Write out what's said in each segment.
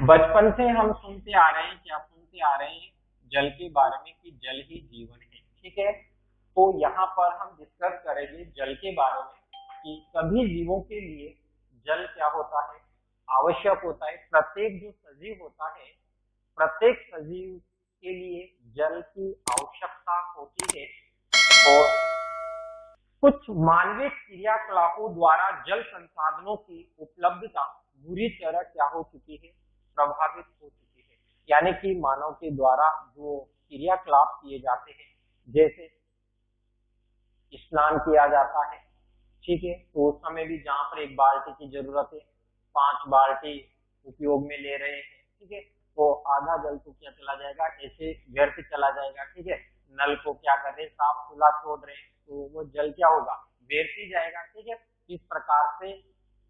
बचपन से हम सुनते आ रहे हैं, क्या सुनते आ रहे हैं, जल के बारे में कि जल ही जीवन है। ठीक है, तो यहाँ पर हम डिस्कस करेंगे जल के बारे में कि सभी जीवों के लिए जल क्या होता है, आवश्यक होता है। प्रत्येक जो सजीव होता है, प्रत्येक सजीव के लिए जल की आवश्यकता होती है। और कुछ मानवीय क्रियाकलापों द्वारा जल संसाधनों की उपलब्धता बुरी तरह क्या हो चुकी है, प्रभावित हो चुकी है। यानी कि मानव के द्वारा जो क्रियाकलाप किए जाते हैं, जैसे स्नान किया जाता है, ठीक है, तो उस समय भी जहां पर एक बाल्टी की जरूरत है, 5 बाल्टी उपयोग में ले रहे हैं, ठीक है, तो आधा जल तो क्या चला जाएगा, ऐसे व्यर्थ चला जाएगा। ठीक है, नल को क्या कर रहे हैं, साफ खुला छोड़ रहे हैं, तो वो जल क्या होगा, व्यर्थ ही जाएगा। ठीक है, इस प्रकार से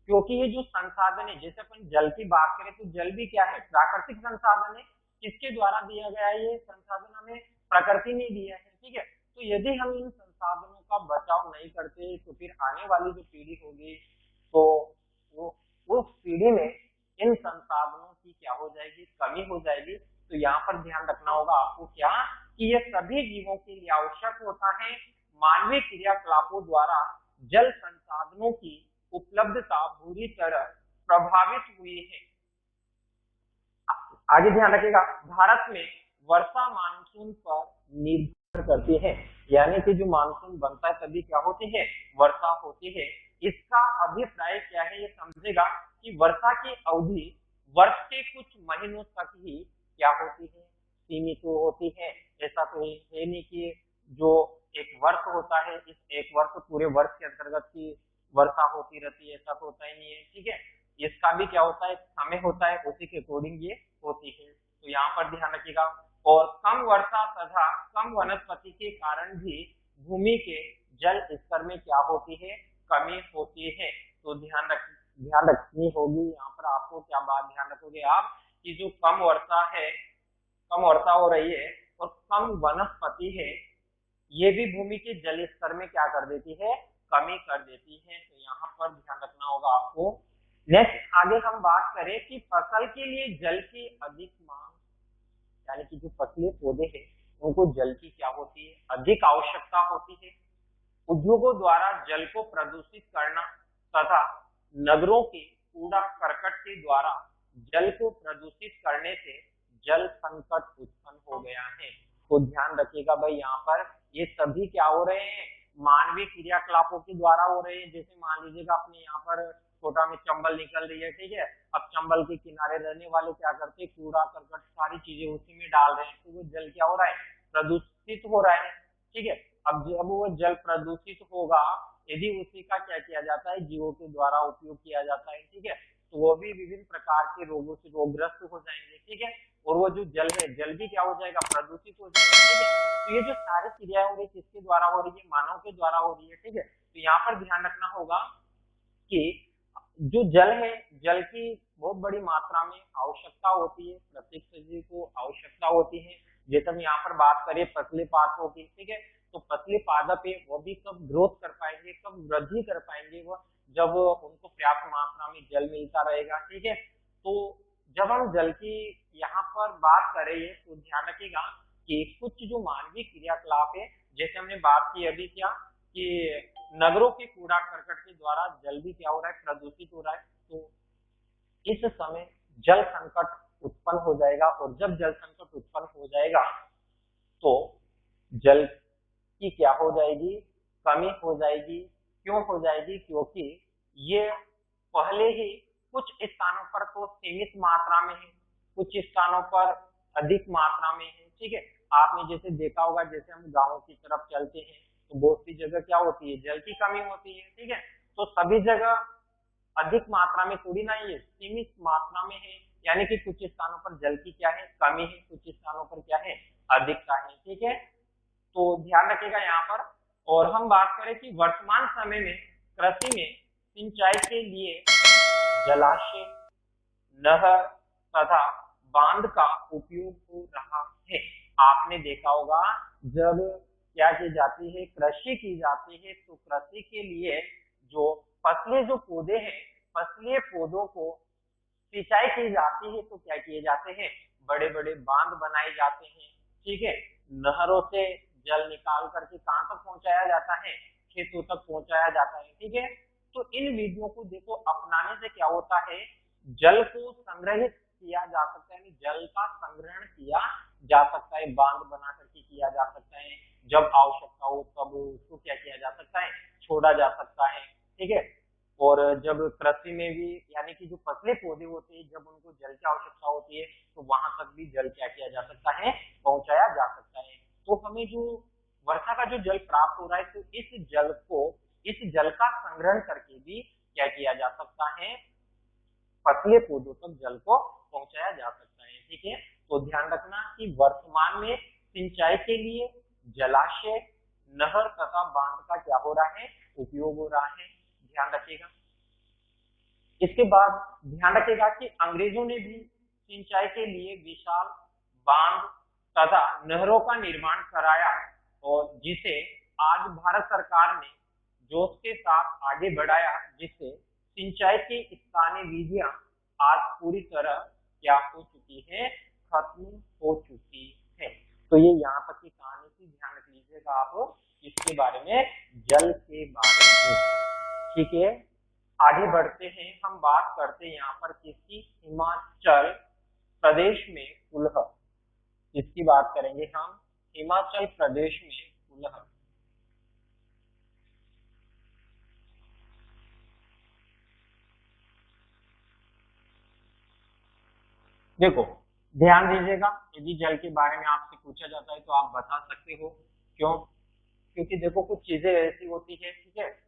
क्योंकि ये जो संसाधन है, जैसे अपन जल की बात करें तो जल भी क्या है, प्राकृतिक संसाधन है। किसके द्वारा दिया गया है ये संसाधन, हमें प्रकृति ने दिया है। ठीक है, तो यदि हम इन संसाधनों का बचाव नहीं करते तो फिर आने वाली जो पीढ़ी होगी, तो वो उस पीढ़ी में इन संसाधनों की क्या हो जाएगी, कमी हो जाएगी। तो यहाँ पर ध्यान रखना होगा आपको क्या, कि ये सभी जीवों के लिए आवश्यक होता है। मानवीय क्रियाकलापों द्वारा जल संसाधनों की उपलब्धता बुरी तरह प्रभावित हुई है। आगे ध्यान रखिएगा, भारत में वर्षा मानसून पर निर्भर करती है। यानी कि जो मानसून बनता है तभी क्या होती है, वर्षा होती है। इसका अभिप्राय क्या है, ये समझेगा कि वर्षा की अवधि वर्ष के कुछ महीनों तक ही क्या होती है, सीमित होती है। ऐसा तो है नहीं कि जो एक वर्ष होता है, इस एक वर्ष पूरे वर्ष के अंतर्गत की वर्षा होती रहती है, ऐसा तो होता ही नहीं है। ठीक है, इसका भी क्या होता है, समय होता है, उसी के अकॉर्डिंग ये होती है। तो यहाँ पर ध्यान रखिएगा। और कम वर्षा तथा कम वनस्पति के कारण भी भूमि के जल स्तर में क्या होती है, कमी होती है। तो ध्यान रखनी होगी यहाँ पर आपको। क्या बात ध्यान रखोगे आप, कि जो कम वर्षा है, कम वर्षा हो रही है और कम वनस्पति है, ये भी भूमि के जल स्तर में क्या कर देती है, कमी कर देती है। तो यहाँ पर ध्यान रखना होगा आपको। नेक्स्ट आगे हम बात करें कि फसल के लिए जल की अधिक मांग, यानी कि जो फसली पौधे हैं उनको जल की क्या होती है, अधिक आवश्यकता होती है। उद्योगों द्वारा जल को प्रदूषित करना तथा नगरों के कूड़ा करकट के द्वारा जल को प्रदूषित करने से जल संकट उत्पन्न हो गया है। तो ध्यान रखिएगा भाई, यहाँ पर ये सभी क्या हो रहे हैं, मानवीय क्रियाकलापों के द्वारा हो रहे हैं। जैसे मान लीजिएगा अपने यहाँ पर छोटा में चंबल निकल रही है, ठीक है, अब चंबल के किनारे रहने वाले क्या करते हैं, कूड़ा करकट सारी चीजें उसी में डाल रहे हैं, तो वो जल क्या हो रहा है, प्रदूषित हो रहा है। ठीक है, अब जब वो जल प्रदूषित होगा, यदि उसी का क्या किया जाता है, जीवों के द्वारा उपयोग किया जाता है, ठीक है, तो वो भी विभिन्न प्रकार के रोगों से रोगग्रस्त हो जाएंगे। ठीक है, और वो जो जल है, जल भी क्या हो जाएगा, प्रदूषित हो जाएगा। ठीक है, तो ये जो सारी क्रियाएं हो रही है किसके द्वारा हो रही है, मानव के द्वारा हो रही है। ठीक है, तो यहाँ पर ध्यान रखना होगा कि जो जल है, जल की बहुत बड़ी मात्रा में आवश्यकता होती है, प्रत्येक सजीव को आवश्यकता होती है। जैसे हम यहाँ पर बात करें पतले पादपों की, ठीक है, तो पतले पादप है वो भी कब ग्रोथ कर पाएंगे, कब वृद्धि कर पाएंगे, वो जब उनको पर्याप्त मात्रा में जल मिलता रहेगा। ठीक है, तो जब हम जल की यहाँ पर बात करें तो ध्यान रखिएगा कि कुछ जो मानवीय क्रियाकलाप है, जैसे हमने बात की अभी क्या, कि नगरों के कूड़ा करकट के द्वारा जल भी क्या हो रहा है, प्रदूषित हो रहा है। तो इस समय जल संकट उत्पन्न हो जाएगा, और जब जल संकट उत्पन्न हो जाएगा तो जल की क्या हो जाएगी, कमी हो जाएगी। क्यों हो जाएगी, क्योंकि ये पहले ही कुछ स्थानों पर तो सीमित मात्रा में है, कुछ स्थानों पर अधिक मात्रा में है। ठीक है, आपने जैसे देखा होगा, जैसे हम गाँव की तरफ चलते हैं तो बहुत सी जगह क्या होती है, जल की कमी होती है। ठीक है, तो सभी जगह अधिक मात्रा में थोड़ी ना, ये सीमित मात्रा में है। यानी कि कुछ स्थानों पर जल की क्या है, कमी है, कुछ स्थानों पर क्या है, अधिकता है। ठीक है, तो ध्यान रखिएगा यहाँ पर। और हम बात करें कि वर्तमान समय में कृषि में सिंचाई के लिए जलाशय, नहर तथा बांध का उपयोग हो रहा है। आपने देखा होगा, जब क्या की जाती है, कृषि की जाती है, तो कृषि के लिए जो फसली जो पौधे हैं, फसली पौधों को सिंचाई की जाती है तो क्या किए जाते हैं, बड़े बड़े बांध बनाए जाते हैं, ठीक है। नहरों से जल निकाल करके कहां तक पहुंचाया जाता है, खेतों तक पहुंचाया जाता है, ठीक है। तो इन विधियों को देखो अपनाने से क्या होता है, जल को संग्रहित किया जा सकता है, जल का संग्रहण किया जा सकता है, बांध बना करके किया जा सकता है, जब आवश्यकता हो तब उसको क्या किया जा सकता है, छोड़ा जा सकता है, ठीक है। और जब कृषि में भी यानी कि जो फसलें पौधे होते हैं जब उनको जल की आवश्यकता होती है तो वहां तक भी जल क्या किया जा सकता है, पहुंचाया जा सकता है। तो हमें जो वर्षा का जो जल प्राप्त हो रहा है तो इस जल का संग्रहण करके भी क्या किया जा सकता है, फसलें पौधों तक जल को पहुंचाया जा सकता है, ठीक है। तो ध्यान रखना कि वर्तमान में सिंचाई के लिए जलाशय, नहर तथा बांध का क्या हो रहा है, उपयोग हो रहा है, ध्यान रखिएगा। इसके बाद ध्यान रखिएगा कि अंग्रेजों ने भी सिंचाई के लिए विशाल बांध तथा नहरों का निर्माण कराया और जिसे आज भारत सरकार ने जोश के साथ आगे बढ़ाया, जिससे सिंचाई की स्थानीय विधियां आज पूरी तरह क्या हो चुकी है, खत्म हो चुकी है। तो ये यहाँ तक की कहानी थी, ध्यान रख लीजिएगा आप इसके बारे में, जल के बारे में, ठीक है। आगे बढ़ते हैं, हम बात करते हैं यहाँ पर किसकी, हिमाचल प्रदेश में कुल्लह, इसकी बात करेंगे हम, हिमाचल प्रदेश में कुल्लह। देखो ध्यान दीजिएगा, यदि जल के बारे में आपसे पूछा जाता है तो आप बता सकते हो, क्यों, क्योंकि देखो कुछ चीजें ऐसी होती है, ठीक है,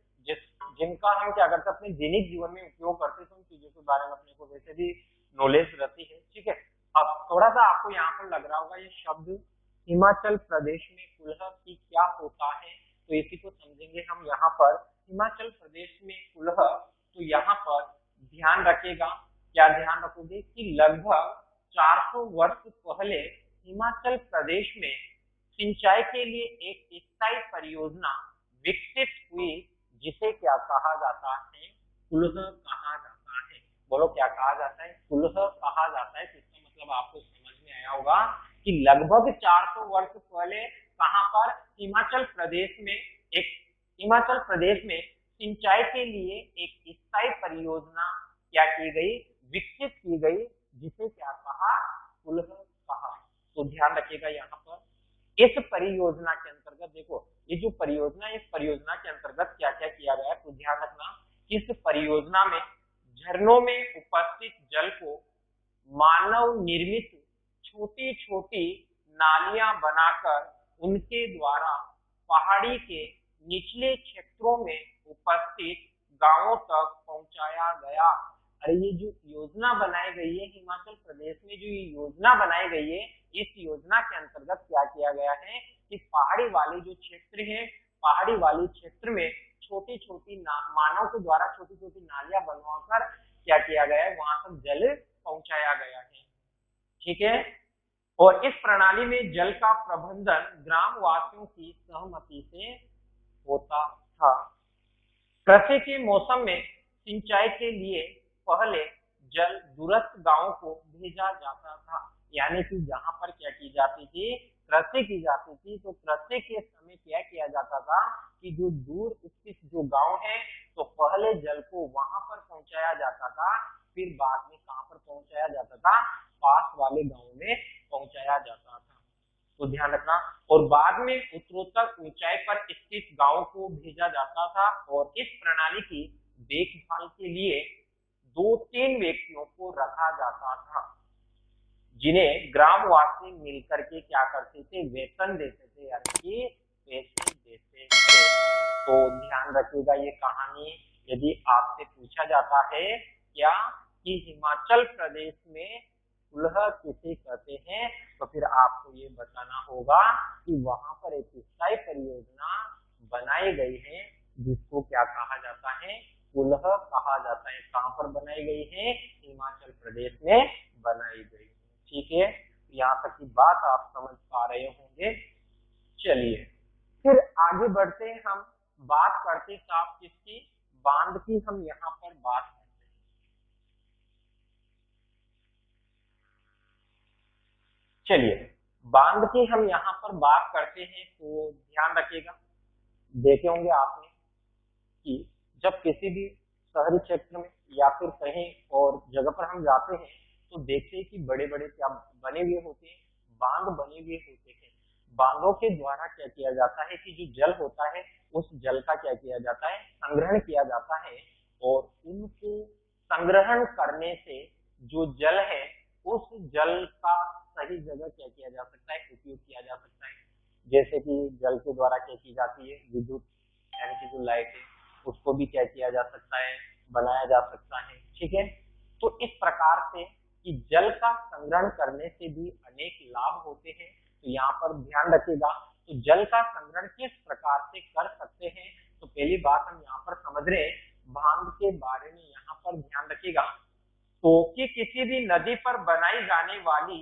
जिनका हम क्या करते हैं अपने दैनिक जीवन में उपयोग करते हैं, तो उन चीजों के बारे में अपने को वैसे भी नॉलेज रहती है, ठीक है। अब थोड़ा सा आपको यहाँ पर लग रहा होगा ये शब्द हिमाचल प्रदेश में कुल्लह की क्या होता है, तो इसी को समझेंगे हम यहाँ पर। हिमाचल प्रदेश में कुल्लह, तो यहाँ पर ध्यान रखेगा, क्या ध्यान रखोगे कि लगभग 400 वर्ष पहले हिमाचल प्रदेश में सिंचाई के लिए एक स्थायी परियोजना विकसित हुई, जिसे क्या कहा जाता है, कुल्लह कहा जाता है। बोलो क्या कहा जाता है, कुल्लह कहा जाता है। इसका मतलब आपको समझ में आया होगा कि लगभग 400 वर्ष पहले कहां पर, हिमाचल प्रदेश में सिंचाई के लिए एक स्थायी परियोजना क्या की गई, विकसित की गई, जिसे क्या कहा, कुल्लह कहा। तो ध्यान रखिएगा यहाँ पर इस परियोजना के अंतर्गत, देखो ये जो परियोजना, इस परियोजना के अंतर्गत क्या क्या किया गया है, तो ध्यान रखना इस परियोजना में झरनों में उपस्थित जल को मानव निर्मित छोटी छोटी नालियां बनाकर उनके द्वारा पहाड़ी के निचले क्षेत्रों में उपस्थित गांवों तक पहुंचाया गया। अरे ये जो योजना बनाई गई है हिमाचल प्रदेश में, जो ये योजना बनाई गई है, इस योजना के अंतर्गत क्या किया गया है कि पहाड़ी वाले जो क्षेत्र है, पहाड़ी वाले क्षेत्र में छोटी छोटी मानव के द्वारा छोटी छोटी नालियां बनवाकर क्या किया गया है, वहां तक जल पहुंचाया गया है, ठीक है। और इस प्रणाली में जल का प्रबंधन ग्राम वासियों की सहमति से होता था। कृषि के मौसम में सिंचाई के लिए पहले जल दूरस्थ गांवों को भेजा जाता था, यानी कि जहां पर क्या की जाती थी, कृषि की जाती थी, तो कृषि के समय क्या किया जाता था कि जो दूर स्थित जो गांव है, तो पहले जल को वहां पर पहुंचाया जाता था, फिर बाद में कहां पर पहुंचाया जाता था, पास वाले गांव में पहुंचाया जाता था। तो ध्यान रखना, और बाद में उत्तरोत्तर ऊंचाई पर स्थित गांवों को भेजा जाता था, और इस प्रणाली की देखभाल के लिए 2-3 व्यक्तियों को रखा जाता था, जिन्हें ग्रामवासी मिलकर के क्या करते थे, वेतन देते थे, यानी कि पैसे देते थे। तो ध्यान रखिएगा ये कहानी, यदि आपसे पूछा जाता है क्या कि हिमाचल प्रदेश में कुल्लह किसे कहते हैं, तो फिर आपको ये बताना होगा कि वहां पर एक स्थायी परियोजना बनाई गई है, जिसको क्या कहा जाता है, कुल्लह कहा जाता है। कहां पर बनाई गई है, हिमाचल प्रदेश में बनाई गई, ठीक है। यहाँ तक की बात आप समझ पा रहे होंगे। चलिए फिर आगे बढ़ते हैं, हम बात करते साहब किसकी, बांध की हम यहाँ पर बात करते हैं। चलिए, बांध की हम यहाँ पर बात करते हैं तो ध्यान रखिएगा, देखे होंगे आपने कि जब किसी भी शहरी क्षेत्र में या फिर कहीं और जगह पर हम जाते हैं तो देखते हैं कि बड़े बड़े क्या बने हुए होते हैं, बांध बने हुए होते हैं। बांधों के द्वारा क्या किया जाता है कि जो जल होता है उस जल का क्या किया जाता है, संग्रहण किया जाता है, और उनको संग्रहण करने से जो जल है उस जल का सही जगह क्या किया जा सकता है, उपयोग किया जा सकता है। जैसे कि जल के द्वारा क्या की जाती है, विद्युत यानी कि जो लाइट है उसको भी क्या किया जा सकता है, बनाया जा सकता है। ठीक है, तो इस प्रकार से कि जल का संग्रहण करने से भी अनेक लाभ होते हैं। तो यहाँ पर ध्यान रखिएगा, तो जल का संग्रहण किस प्रकार से कर सकते हैं, तो पहली बात हम यहाँ पर समझ रहे हैं बांध के बारे में। यहाँ पर ध्यान रखिएगा तो कि किसी भी नदी पर बनाई जाने वाली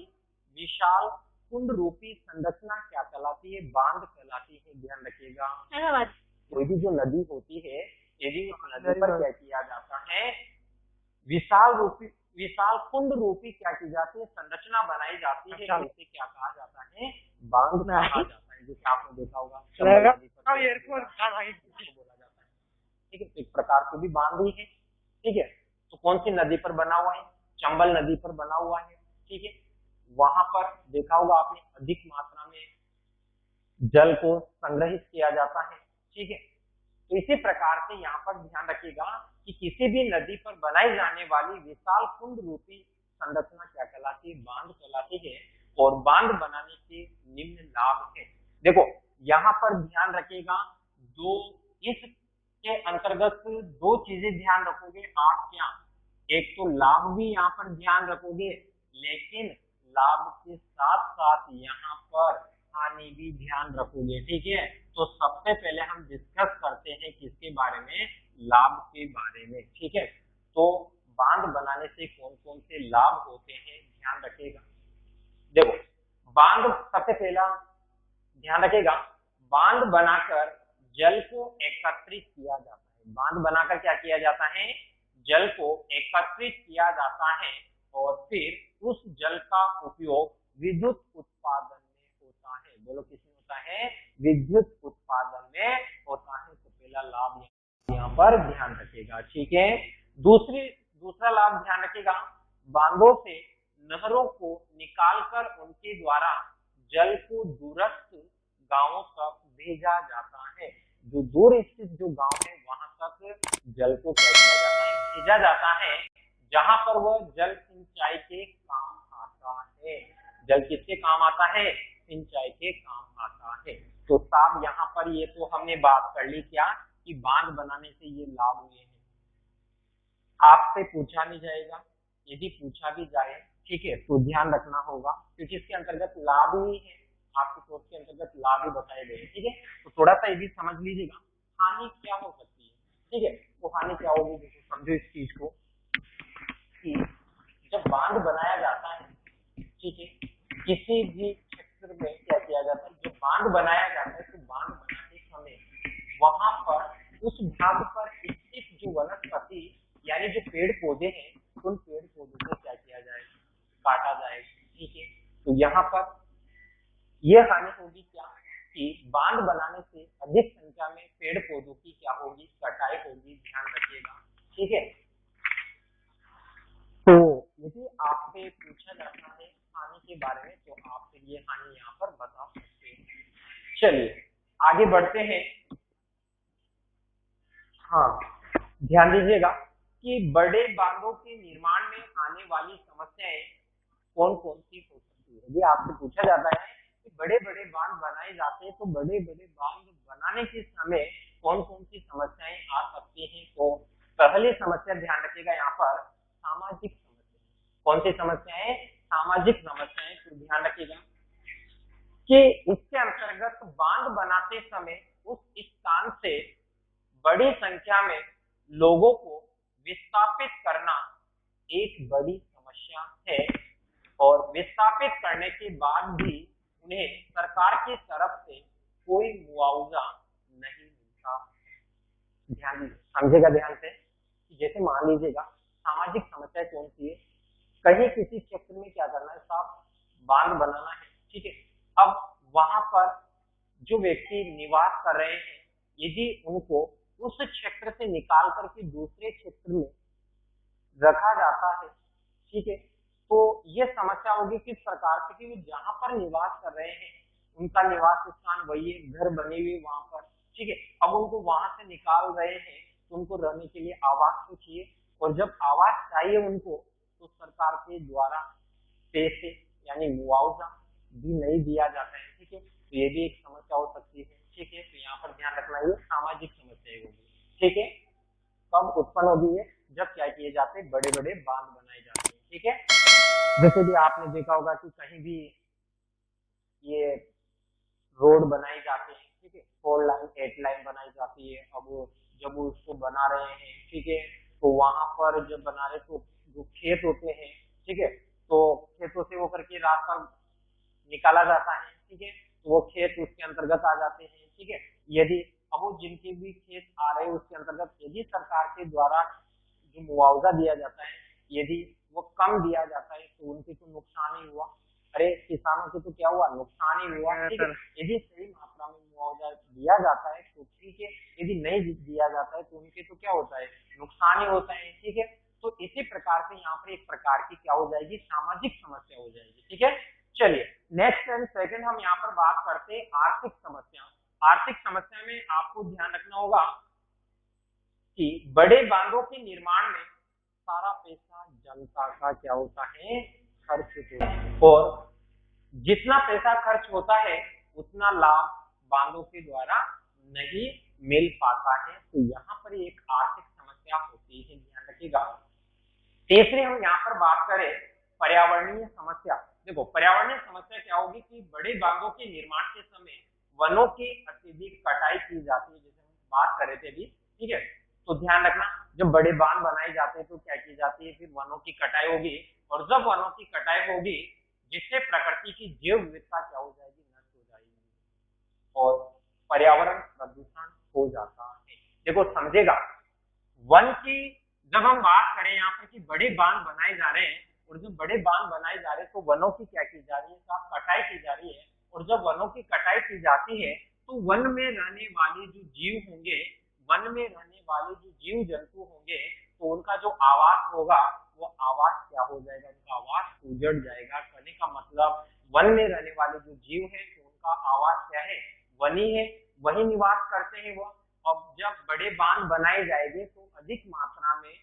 विशाल कुंड रूपी संरचना क्या कहलाती है, बांध कहलाती है। ध्यान रखिएगा, कोई भी जो नदी होती है यदि उस नदी पर क्या किया जाता है, विशाल कुंड रूपी क्या की जाती है, संरचना बनाई जाती है, इसे क्या कहा जाता है, बांध कहा जाता है। जैसे आपने देखा होगा बोला जाता है। ठीक है, एक प्रकार से भी बांध ही है। ठीक है, तो कौन सी नदी पर बना हुआ है, चंबल नदी पर बना हुआ है। ठीक है, वहां पर देखा होगा आपने अधिक मात्रा में जल को संग्रहित किया जाता है। ठीक है, तो इसी प्रकार से यहाँ पर ध्यान रखिएगा कि किसी भी नदी पर बनाई जाने वाली विशाल कुंड रूपी संरचना क्या कहलाती है, बांध कहलाती है। और बांध बनाने के निम्न लाभ है। देखो यहाँ पर ध्यान रखिएगा, दो इसके अंतर्गत दो चीजें ध्यान रखोगे आप, क्या एक तो लाभ भी यहाँ पर ध्यान रखोगे, लेकिन लाभ के साथ साथ यहाँ पर हानि भी ध्यान रखोगे। ठीक है, तो सबसे पहले हम डिस्कस करते हैं किसके बारे में, लाभ के बारे में। ठीक है, तो बांध बनाने से कौन कौन से लाभ होते हैं ध्यान रखिएगा। देखो बांध सबसे पहला ध्यान रखिएगा, बांध बनाकर जल को एकत्रित किया जाता है। बांध बनाकर क्या किया जाता है, जल को एकत्रित किया जाता है, और फिर उस जल का उपयोग विद्युत उत्पादन में होता है। बोलो किसमें होता है, विद्युत उत्पादन में होता है। तो पहला लाभ यहाँ पर ध्यान रखिएगा। ठीक है, दूसरा लाभ ध्यान रखिएगा, बांधों से नहरों को निकालकर उनके द्वारा जल को दूरस्थ गांवों तक भेजा जाता है। जो दूर स्थित जो गांव है वहां तक जल को क्या किया जाता है, भेजा जाता है, जहां पर वह जल सिंचाई के काम आता है। जल किसके काम आता है, सिंचाई के काम आता है। तो साहब यहाँ पर ये तो हमने बात कर ली क्या, कि बांध बनाने से ये लाभ हुए हैं। आपसे पूछा नहीं जाएगा, यदि पूछा भी जाए ठीक है तो ध्यान रखना होगा, क्योंकि इसके अंतर्गत लाभ ही है, आपके कोर्स के अंतर्गत लाभ ही बताए गए। ठीक है, तो थोड़ा सा ये भी समझ लीजिएगा हानि क्या हो सकती है। ठीक है, तो हानि क्या होगी, देखो समझो इस चीज को कि जब बांध बनाया जाता है, ठीक है, किसी भी क्षेत्र में क्या किया जाता है, जब बांध बनाया जाता है तो बांध बनाते समय वहां पर उस भाग पर स्थित जो वनस्पति यानी जो पेड़ पौधे हैं, उन पेड़ पौधों को क्या किया जाएगा, काटा जाएगा। ठीक है, तो यहाँ पर यह हानि होगी क्या, कि बांध बनाने से अधिक संख्या में पेड़ पौधों की क्या होगी, कटाई होगी। ध्यान रखिएगा। ठीक है, तो यदि आपसे पूछा जाता है हानि के बारे में तो आप फिर ये हानि यहाँ पर बता सकते हैं। चलिए आगे बढ़ते हैं। हाँ, ध्यान दीजिएगा कि बड़े बांधों के निर्माण में आने वाली समस्याएं कौन कौन सी हो सकती है। यदि आपसे पूछा जाता है कि बड़े बड़े बांध बनाए जाते हैं तो बड़े बड़े बांध बनाने के समय कौन कौन सी समस्याएं आ सकती हैं, तो पहली समस्या ध्यान रखिएगा यहाँ पर सामाजिक समस्या। कौन सी समस्याएं, सामाजिक समस्याएं। तो ध्यान रखिएगा कि इसके अंतर्गत बांध बनाते समय उस स्थान से बड़ी संख्या में लोगों को विस्थापित करना एक बड़ी समस्या है, और विस्थापित करने के बाद भी उन्हें सरकार की तरफ से कोई मुआवजा नहीं मिलता। ध्यान समझेगा ध्यान से, जैसे मान लीजिएगा सामाजिक समस्या कौन सी है, कहीं किसी क्षेत्र में क्या करना है साहब, बांध बनाना है, ठीक है। अब वहां पर जो व्यक्ति निवास कर रहे हैं, यदि उनको उस क्षेत्र से निकाल करके दूसरे क्षेत्र में रखा जाता है, ठीक है, तो ये समस्या होगी किस प्रकार से कि वो जहां पर निवास कर रहे हैं उनका निवास स्थान वही है, घर बने हुए वहां पर, ठीक है। अब उनको वहां से निकाल रहे हैं तो उनको रहने के लिए आवास तो चाहिए, और जब आवास चाहिए उनको तो सरकार के द्वारा पैसे यानी मुआवजा भी नहीं दिया जाता है, ठीक है। तो ये भी एक समस्या हो सकती है, ठीक है। तो यहाँ पर ध्यान रखना, ये सामाजिक समस्या होगी, ठीक है। कब उत्पन्न होगी है, जब क्या किए जाते हैं, बड़े बड़े बांध बनाए जाते हैं, ठीक है। जैसे भी आपने देखा होगा कि कहीं भी ये रोड बनाई जाती है, ठीक है, 4 लाइन 8 लाइन बनाई जाती है। अब जब उसको बना रहे हैं, ठीक है, तो वहां पर जब बना रहे तो जो खेत होते हैं, ठीक है, तो खेतों से होकर के रास्ता निकाला जाता है, ठीक है, तो वो खेत उसके अंतर्गत आ जाते हैं, ठीक है। यदि अब वो जिनके भी खेत आ रहे हैं उसके अंतर्गत यदि सरकार के द्वारा जो मुआवजा दिया जाता है, यदि वो कम दिया जाता है तो उनके तो नुकसान ही हुआ। अरे किसानों के तो क्या हुआ, नुकसान ही हुआ, ठीक है। यदि सही मात्रा में मुआवजा दिया जाता है तो ठीक है, यदि नहीं दिया जाता है तो उनके तो क्या होता है, नुकसान ही होता है, ठीक है। तो इसी प्रकार से यहाँ पर एक प्रकार की क्या हो जाएगी, सामाजिक समस्या हो जाएगी, ठीक है। चलिए नेक्स्ट एंड सेकंड हम यहाँ पर बात करते हैं आर्थिक समस्या। आर्थिक समस्या में आपको ध्यान रखना होगा कि बड़े बांधों के निर्माण में सारा पैसा जनता का क्या होता है, खर्च होता है, और जितना पैसा खर्च होता है उतना लाभ बांधों के द्वारा नहीं मिल पाता है। तो यहाँ पर एक आर्थिक समस्या होती है, ध्यान रखिएगा। तीसरी हम यहाँ पर बात करें पर्यावरणीय समस्या। देखो पर्यावरणीय समस्या क्या होगी कि बड़े बांधों के निर्माण के समय वनों की अत्यधिक कटाई की जाती है, जैसे हम बात कर रहे थे अभी, ठीक है। तो ध्यान रखना, जब बड़े बांध बनाए जाते हैं तो क्या की जाती है, फिर वनों की कटाई होगी, और जब वनों की कटाई होगी जिससे प्रकृति की जैव विविधता क्या हो जाएगी, नष्ट हो जाएगी, और पर्यावरण प्रदूषण हो जाता है। देखो समझेगा, वन की जब हम बात करें यहाँ पर कि बड़े बांध बनाए जा रहे हैं, और जब बड़े बांध बनाए जा रहे हैं तो वनों की क्या की जा रही है, साफ कटाई की जा रही है, और जब वनों की कटाई की जाती है तो वन में रहने वाले जो जीव होंगे, वन में रहने वाले जो जीव जंतु होंगे, तो उनका जो आवास होगा वो आवास क्या हो जाएगा, उनका आवास उजड़ जाएगा। कहने का मतलब वन में रहने वाले जो जीव है तो उनका आवास क्या है, वनी है, वही निवास करते हैं वो। अब जब बड़े बांध बनाए जाएंगे तो अधिक मात्रा में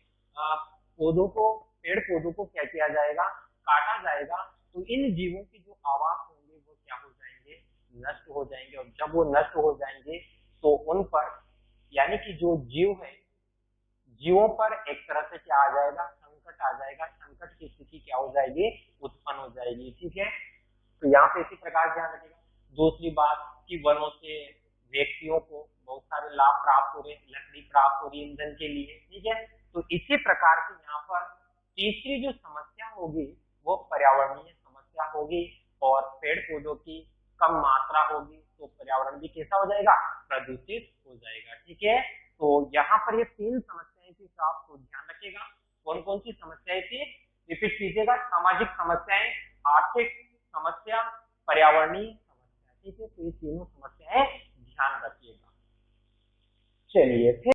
पौधों को, पेड़ पौधों को क्या किया जाएगा, काटा जाएगा, तो इन जीवों की जो आवास होंगे वो क्या हो जाएंगे, नष्ट हो जाएंगे। और जब वो नष्ट हो जाएंगे तो उन पर यानी कि जो जीव है, जीवों पर एक तरह से क्या आ जाएगा, संकट आ जाएगा, संकट की स्थिति क्या हो जाएगी, उत्पन्न हो जाएगी, ठीक है। तो यहाँ पे इसी प्रकार ध्यान रखिएगा। दूसरी बात कि वनों से व्यक्तियों को बहुत सारे लाभ प्राप्त हो रहे, लकड़ी प्राप्त हो रही ईंधन के लिए, ठीक है। तो इसी प्रकार से यहाँ पर तीसरी जो समस्या होगी वो पर्यावरणीय समस्या होगी, और पेड़ पौधों की कम मात्रा होगी तो पर्यावरण भी कैसा हो जाएगा, प्रदूषित हो जाएगा, ठीक है। तो यहाँ पर ये 3 समस्याएं थी, आप तो ध्यान रखिएगा। कौन कौन सी समस्याएं थी, रिपीट कीजिएगा, सामाजिक समस्याएं, आर्थिक समस्या, पर्यावरणीय समस्या, ठीक है। तो ये तीनों समस्याएं ध्यान रखिएगा। चलिए फिर